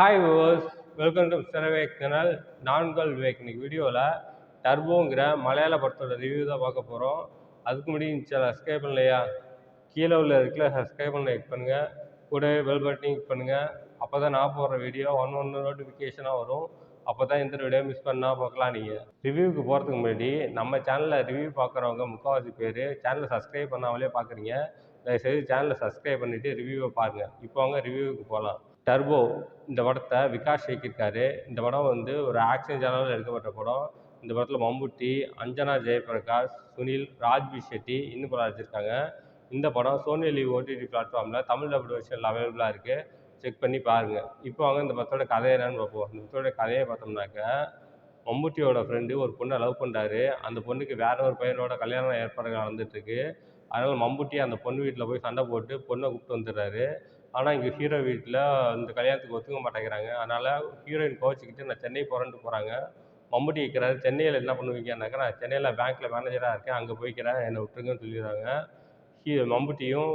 Hi viewers, welcome to mister Vivek channel. நான் உங்கள் விவேக். இன்னைக்கு வீடியோவில் டர்போங்கிற மலையாள படத்தோட ரிவ்யூ தான் பார்க்க போகிறோம். அதுக்கு முன்னாடி இந்த சேனல் சப்ஸ்கிரைப் பண்ணலையா? கீழே உள்ள இருக்கிற சப்ஸ்கிரைப் பண்ண கிளிக் பண்ணுங்கள். கூடவே பெல் பட்டனையும் கிளிக் பண்ணுங்கள். அப்போ தான் நான் போடுற வீடியோ ஒன்று நோட்டிஃபிகேஷனாக வரும். அப்போ தான் இந்த வீடியோ மிஸ் பண்ணால் பார்க்கலாம். நீங்கள் ரிவ்யூவுக்கு போகிறதுக்கு முன்னாடி நம்ம சேனலில் ரிவ்யூ பார்க்குறவங்க முக்கால்வாசி பேர் சேனலை சப்ஸ்கிரைப் பண்ணாமலே பார்க்குறீங்க. தயவுசெய்து சேனலை சப்ஸ்கிரைப் பண்ணிவிட்டு ரிவ்யூவை பாருங்கள். இப்போ அவங்க ரிவ்யூவுக்கு போகலாம். டர்போ இந்த படத்தை விகாஷ் இயக்கியிருக்காரு. இந்த படம் வந்து ஒரு ஆக்ஷன் ஜானரில் எடுக்கப்பட்ட படம். இந்த படத்தில் மம்முட்டி, அஞ்சனா ஜெயபிரகாஷ், சுனில், ராஜ்பி ஷெட்டி இன்னும் படம் நடிச்சிருக்காங்க. இந்த படம் சோனி லிவ் ஓடிடி பிளாட்ஃபார்மில் தமிழ் டப்டு வெர்ஷனில் அவைலபிளாக இருக்குது. செக் பண்ணி பாருங்கள். இப்போ அவங்க இந்த படத்தோட கதை என்னன்னு பார்ப்போம். இந்த படத்தோட கதையை பார்த்தோம்னாக்க, மம்முட்டியோட ஃப்ரெண்டு ஒரு பொண்ணை லவ் பண்ணுறாரு. அந்த பொண்ணுக்கு வேற ஒரு பையனோட கல்யாணம் ஏற்பாடுகள் நடந்துட்டுருக்கு. அதனால் மம்முட்டி அந்த பொண்ணு வீட்டில் போய் சண்டை போட்டு பொண்ணை கூப்பிட்டு வந்துடுறாரு. ஆனால் இங்கே ஹீரோ வீட்டில் இந்த கல்யாணத்துக்கு ஒத்துக்க மாட்டேங்கிறாங்க. அதனால் ஹீரோயின் கோச்சிக்கிட்டு நான் சென்னை போகிறேன்ட்டு போகிறாங்க. மம்முட்டி கேட்குறாரு, சென்னையில் என்ன பண்ணுவீங்கன்னாக்கா, நான் சென்னையில் பேங்க்கில் மேனேஜராக இருக்கேன், அங்கே போய்க்கிறேன், என்னை விட்டுருங்கன்னு சொல்லிடுறாங்க. மம்முட்டியும்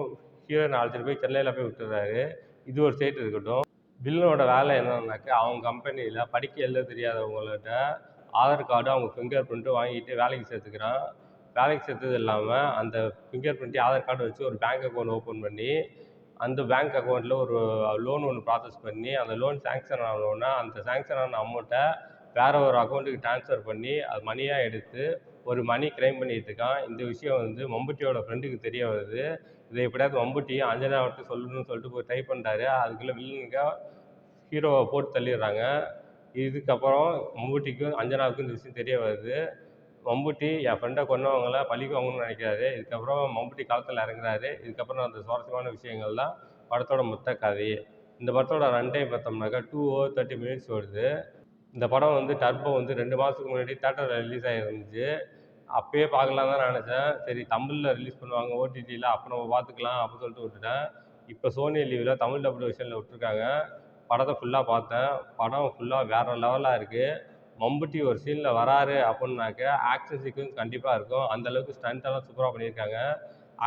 ஹீரோயினை அழைச்சிட்டு போய் சென்னையில் போய் விட்டுறாரு. இது ஒரு சைடு இருக்கட்டும். வில்லனோட வேலை என்னன்னாக்கா, அவங்க கம்பெனியில் படிக்க எழுத தெரியாதவங்கள்ட்ட ஆதார் கார்டு, அவங்க ஃபிங்கர் பிரிண்ட்டும் வாங்கிட்டு வேலைக்கு சேர்த்துக்கிறான். வேலைக்கு சேர்த்தது இல்லாமல் அந்த ஃபிங்கர் பிரிண்ட்டு ஆதார் கார்டு வச்சு ஒரு பேங்க் அக்கௌண்ட் ஓப்பன் பண்ணி, அந்த பேங்க் அக்கௌண்ட்டில் ஒரு லோன் ஒன்று ப்ராசஸ் பண்ணி, அந்த லோன் சேங்க்ஷன் ஆனோடனே அந்த சேங்க்ஷன் ஆன அமௌண்ட்டை வேறு ஒரு அக்கௌண்ட்டுக்கு ட்ரான்ஸ்ஃபர் பண்ணி அது மணியாக எடுத்து ஒரு மணி கிரைம் பண்ணிகிட்டு இருக்கான். இந்த விஷயம் வந்து மம்முட்டியோட ஃப்ரெண்டுக்கு தெரிய வருது. இதை எப்படியாவது மம்முட்டியும் அஞ்சனாவிட்டு சொல்லணும்னு சொல்லிட்டு போய் ட்ரை பண்ணுறாரு. அதுக்குள்ளே வில்லனுங்க ஹீரோவை போட்டு தள்ளிடுறாங்க. இதுக்கப்புறம் மம்முட்டிக்கும் அஞ்சனாவுக்கும் இந்த விஷயம் தெரிய வருது. மம்முட்டி என் ஃப்ரெண்டை கொன்னவங்கள பழிக்கு வாங்கணும்னு நினைக்கிறாரு. இதுக்கப்புறம் மம்முட்டி களத்தில் இறங்குறாரு. இதுக்கப்புறம் அந்த சுவாரஸ்யமான விஷயங்கள் தான் படத்தோட மொத்த கதையே. இந்த படத்தோட ரன் டைம் பார்த்தோம்னாக்கா 2 hours 30 minutes வருது. இந்த படம் வந்து டர்போ வந்து 2 மாதத்துக்கு முன்னாடி தியேட்டரில் ரிலீஸ் ஆகிருந்துச்சு. அப்பயே பார்க்கலான்னு தான் நினச்சேன். சரி தமிழில் ரிலீஸ் பண்ணுவாங்க ஓடிடியில், அப்போ நம்ம பார்த்துக்கலாம் அப்படின்னு சொல்லிட்டு விட்டுட்டேன். இப்போ சோனி லிவ்வில் தமிழ் டப்டு வெர்ஷனில் விட்டுருக்காங்க. படத்தை ஃபுல்லாக பார்த்தேன். படம் ஃபுல்லாக வேறு லெவலாக இருக்குது. மம்முட்டி ஒரு சீனில் வராரு அப்படின்னாக்க ஆக்ஷன் சீக்வன்ஸ் கண்டிப்பாக இருக்கும். அந்தளவுக்கு ஸ்டண்ட்டெல்லாம் சூப்பராக பண்ணியிருக்காங்க.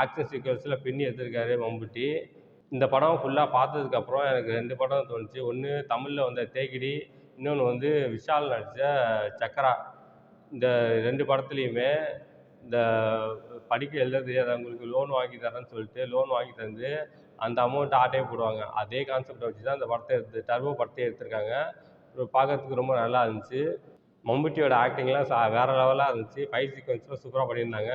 ஆக்ஷன் சீக்வன்ஸில் பின்னி எடுத்திருக்காரு மம்முட்டி. இந்த படம் ஃபுல்லாக பார்த்ததுக்கப்புறம் எனக்கு 2 படம் தோணுச்சு. ஒன்று தமிழில் வந்த தேகிடி, இன்னொன்று வந்து விஷால் நடித்த சக்கரா. இந்த 2 படத்துலையுமே இந்த படிக்க எழுத தெரியாதவங்களுக்கு லோன் வாங்கி தரேன்னு சொல்லிட்டு லோன் வாங்கி தந்து அந்த அமௌண்ட்டை ஆட்டையை போடுவாங்க. அதே கான்செப்டை வச்சு தான் இந்த படத்தை டர்போ படத்தையே எடுத்திருக்காங்க. பார்க்கறதுக்கு ரொம்ப நல்லா இருந்துச்சு. மம்முட்டியோட ஆக்டிங்லாம் வேறு லெவலாக இருந்துச்சு. ஃபைட் சீக்வன்ஸ்லாம் சூப்பராக பண்ணியிருந்தாங்க.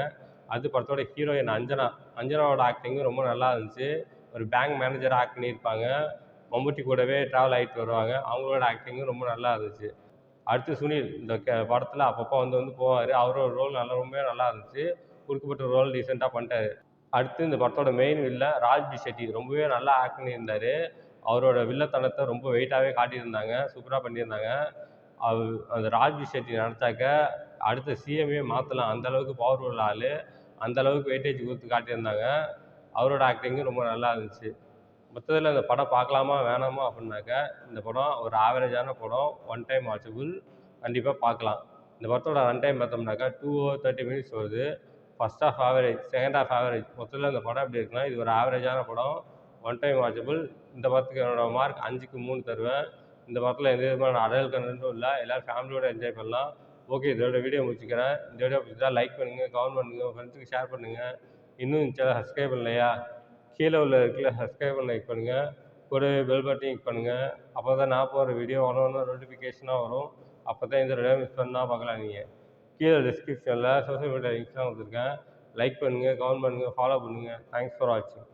அது படத்தோட ஹீரோயின் அஞ்சனா. அஞ்சனாவோட ஆக்டிங்கும் ரொம்ப நல்லா இருந்துச்சு. ஒரு பேங்க் மேனேஜராக ஆக்ட் பண்ணியிருப்பாங்க. மம்முட்டி கூடவே ட்ராவல் ஆகிட்டு வருவாங்க. அவங்களோட ஆக்டிங்கும் ரொம்ப நல்லா இருந்துச்சு. அடுத்து சுனில் இந்த படத்தில் அப்பப்போ வந்து போவார். அவரோட ரோல் ரொம்பவே நல்லா இருந்துச்சு. கொடுக்கப்பட்ட ரோல் டீசெண்டாக பண்ணிட்டாரு. அடுத்து இந்த படத்தோட மெயின் வில்லன் ராஜ்பி ஷெட்டி ரொம்பவே நல்லா ஆக்ட் பண்ணியிருந்தார். அவரோட வில்லத்தனத்தை ரொம்ப வெயிட்டாகவே காட்டியிருந்தாங்க. சூப்பராக பண்ணியிருந்தாங்க. அந்த ராஜ்பி ஷெட்டி நினச்சாக்க அடுத்த சிஎம்ஏ மாற்றலாம். அந்தளவுக்கு பவர்ஃபுல் ஆள். அந்தளவுக்கு வெயிட்டேஜ் கொடுத்து காட்டியிருந்தாங்க. அவரோட ஆக்டிங்கும் ரொம்ப நல்லா இருந்துச்சு. மொத்தத்தில் இந்த படம் பார்க்கலாமா வேணாமா அப்படின்னாக்க, இந்த படம் ஒரு ஆவரேஜான படம். One time watchable. கண்டிப்பாக பார்க்கலாம். இந்த படத்தோட ரன் டைம் பார்த்தோம்னாக்கா 2 hours 30 minutes வருது. First half average, second half average. மொத்தத்தில் இந்த படம் எப்படி இருக்குன்னா, இது ஒரு ஆவரேஜான படம். One time watchable. இந்த படத்துக்கு என்னோட மார்க் 5க்கு 3 தருவேன். இந்த படத்தில் எந்த விதமான அடல் கண்டென்ட்டும் இல்லை. எல்லோரும் ஃபேமிலியோடு என்ஜாய் பண்ணலாம். ஓகே, இதோட வீடியோ முடிச்சுக்கிறேன். இந்த வீடியோ பிடிச்சா லைக் பண்ணுங்கள், கமெண்ட் பண்ணுங்கள், உங்கள் ஃப்ரெண்ட்ஸுக்கு ஷேர் பண்ணுங்கள். இன்னும் இந்த சேனல் சப்ஸ்கிரைப் பண்ணலையா? கீழே உள்ள இருக்குல்ல சப்ஸ்கிரைப் பண்ண கிளிக் பண்ணுங்கள். கூடவே பெல் பட்டனையும் கிளிக் பண்ணுங்கள். அப்போ தான் நான் போகிற வீடியோ ஒன்று நோட்டிஃபிகேஷனாக வரும். அப்போ தான் இந்த வீடியோ மிஸ் பண்ணால் பார்க்கலாம். நீங்கள் கீழே டிஸ்கிரிப்ஷனில் சோஷியல் மீடியா லிங்க்ஸ்லாம் கொடுத்துருக்கேன். லைக் பண்ணுங்கள், கமெண்ட் பண்ணுங்கள், ஃபாலோ பண்ணுங்கள். தேங்க்ஸ் ஃபார் வாட்சிங்.